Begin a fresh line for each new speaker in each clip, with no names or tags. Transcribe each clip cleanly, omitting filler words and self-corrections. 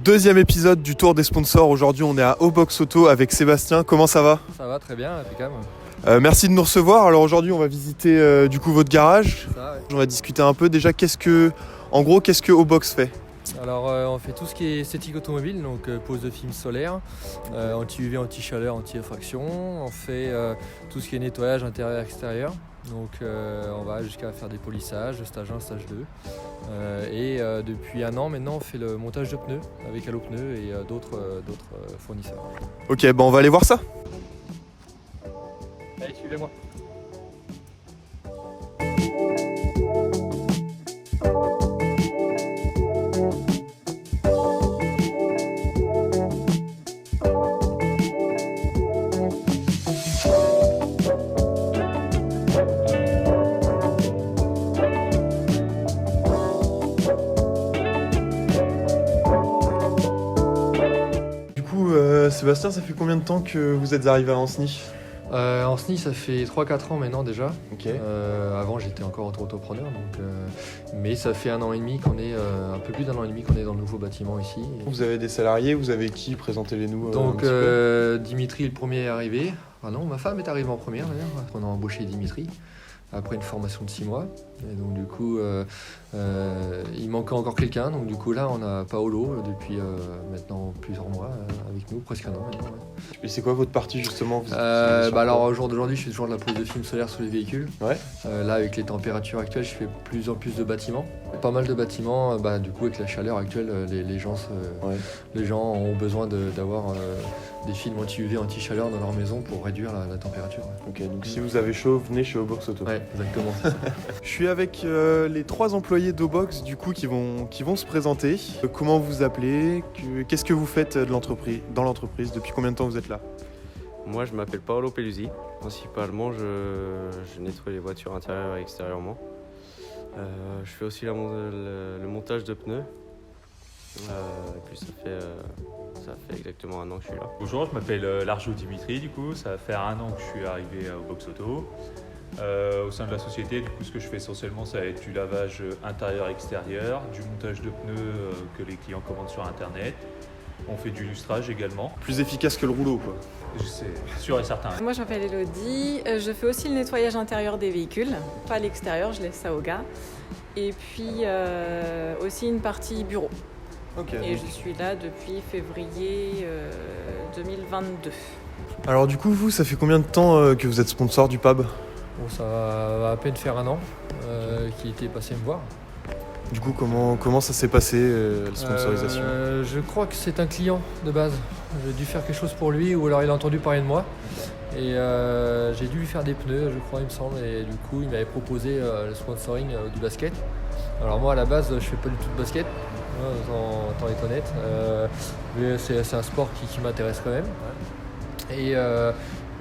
Deuxième épisode du Tour des sponsors. Aujourd'hui, on est à Aubox Auto avec Sébastien. Comment ça va ?
Ça va très bien, impeccable.
Merci de nous recevoir. Alors aujourd'hui, on va visiter du coup votre garage.
Ça, ouais.
On va discuter un peu. Déjà, qu'est-ce que Aubox fait ?
Alors on fait tout ce qui est esthétique automobile, donc pose de film solaire, anti-UV, anti-chaleur, anti-effraction. On fait tout ce qui est nettoyage intérieur-extérieur. Donc on va jusqu'à faire des polissages, stage 1, stage 2. Et depuis un an maintenant, on fait le montage de pneus avec Allo Pneus et d'autres fournisseurs.
Ok, on va aller voir ça.
Allez, suivez-moi.
Du coup, Sébastien, ça fait combien de temps que vous êtes arrivé à Ancenis ?
En SNI, ça fait 3-4 ans maintenant déjà.
Ok.
Avant, j'étais encore auto-entrepreneur, mais ça fait un an et demi qu'on est, un peu plus d'un an et demi qu'on est dans le nouveau bâtiment ici.
Vous avez des salariés, vous avez qui ? Présentez-les-nous.
Donc
un petit peu.
Dimitri, le premier est arrivé. Ah non, ma femme est arrivée en première d'ailleurs. On a embauché Dimitri après une formation de 6 mois. Et donc du coup, il manquait encore quelqu'un. Donc du coup là, on a Paolo depuis maintenant plusieurs mois avec nous, presque un an maintenant. Ouais.
Et c'est quoi votre partie justement ? Vous êtes
Alors au jour d'aujourd'hui, je fais toujours de la pose de film solaire sur les véhicules.
Ouais.
Là, avec les températures actuelles, je fais plus en plus de bâtiments. Pas mal de bâtiments. Du coup, avec la chaleur actuelle, les gens ont besoin d'avoir des films anti-UV, anti-chaleur dans leur maison pour réduire la température. Ouais.
Ok, donc si vous avez chaud, venez chez Aubox Auto.
Ouais, exactement. C'est ça.
Je suis avec les 3 employés d'Aubox du coup qui vont se présenter. Comment vous appelez ? Qu'est-ce que vous faites dans l'entreprise ? Depuis combien de temps vous êtes là ?
Moi, je m'appelle Paolo Pellusi. Principalement, je nettoie les voitures intérieures et extérieurement. Je fais aussi le montage de pneus. Et puis ça fait exactement un an que je suis là.
Bonjour, je m'appelle Larjo Dimitri, du coup, ça va faire un an que je suis arrivé à Aubox Auto. Au sein de la société, du coup, ce que je fais essentiellement, ça va être du lavage intérieur-extérieur, du montage de pneus que les clients commandent sur Internet. On fait du lustrage également.
Plus efficace que le rouleau quoi.
C'est sûr et certain.
Moi je m'appelle Elodie, je fais aussi le nettoyage intérieur des véhicules, pas l'extérieur, je laisse ça aux gars. Et puis aussi une partie bureau.
Ok.
Et je suis là depuis février 2022.
Alors du coup, vous, ça fait combien de temps que vous êtes sponsor du pub ?
Bon, ça va à peine faire un an qu'il était passé me voir.
Du coup, comment ça s'est passé, la sponsorisation ?
Je crois que c'est un client de base. J'ai dû faire quelque chose pour lui ou alors il a entendu parler de moi. Et j'ai dû lui faire des pneus, je crois, il me semble. Et du coup, il m'avait proposé le sponsoring du basket. Alors moi, à la base, je fais pas du tout de basket, autant être honnête. Mais c'est un sport qui m'intéresse quand même.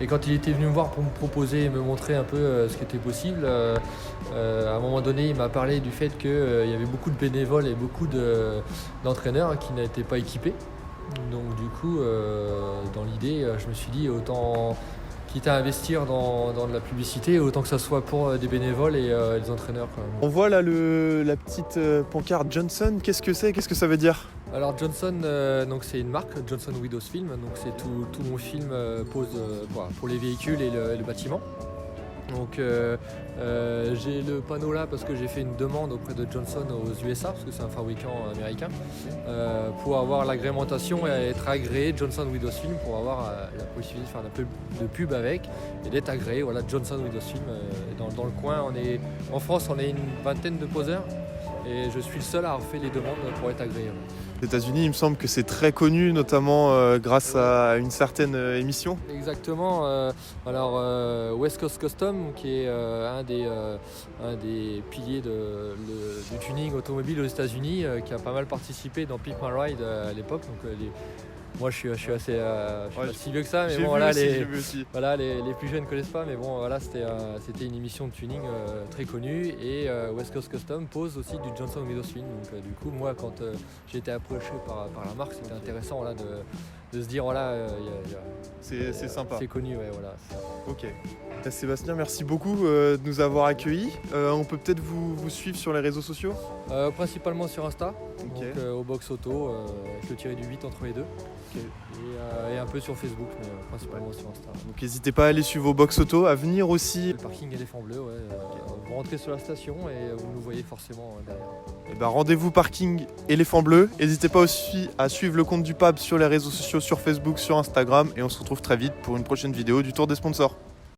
Et quand il était venu me voir pour me proposer et me montrer un peu ce qui était possible, à un moment donné, il m'a parlé du fait qu'il y avait beaucoup de bénévoles et beaucoup d'entraîneurs qui n'étaient pas équipés. Donc du coup, dans l'idée, je me suis dit autant quitte à investir dans de la publicité, autant que ça soit pour des bénévoles et des entraîneurs. Quand même.
On voit là la petite pancarte Johnson. Qu'est-ce que c'est ? Qu'est-ce que ça veut dire ?
Alors Johnson, donc c'est une marque, Johnson Windows Film. Donc c'est tout mon film pose pour les véhicules et le bâtiment. Donc j'ai le panneau là parce que j'ai fait une demande auprès de Johnson aux USA, parce que c'est un fabricant américain, pour avoir l'agrémentation et être agréé Johnson Windows Film, pour avoir la possibilité de faire un peu de pub avec et d'être agréé. Voilà, Johnson Windows Film. Dans le coin, en France, on est une vingtaine de poseurs et je suis le seul à avoir fait les demandes pour être agréé.
Aux États-Unis, il me semble que c'est très connu, notamment grâce à une certaine émission.
Exactement. Alors West Coast Custom, qui est un des piliers du tuning automobile aux États-Unis, qui a pas mal participé dans Pimp My Ride à l'époque. Donc, moi, je suis assez, pas si vieux que ça, mais bon, voilà, les plus jeunes ne connaissent pas, mais bon, voilà, c'était une émission de tuning très connue, et West Coast Custom pose aussi du Johnson Windows Film. Donc, du coup, moi, quand j'ai été approché par la marque, c'était intéressant, voilà, de se dire voilà,
C'est sympa.
c'est connu, ouais, voilà.
Ok. Sébastien, merci beaucoup de nous avoir accueillis. On peut peut-être vous suivre sur les réseaux sociaux.
Principalement sur Insta,
Ok.
donc au box auto, avec le tiré du 8 entre les deux.
Ok.
Et un peu sur Facebook, mais principalement sur Insta.
Donc n'hésitez pas à aller suivre vos box auto, à venir aussi.
Le parking éléphant bleu, ouais. Vous rentrez sur la station et vous nous voyez forcément derrière.
Eh ben, rendez-vous parking Éléphant Bleu. N'hésitez pas aussi à suivre le compte du PAB sur les réseaux sociaux, sur Facebook, sur Instagram. Et on se retrouve très vite pour une prochaine vidéo du Tour des sponsors.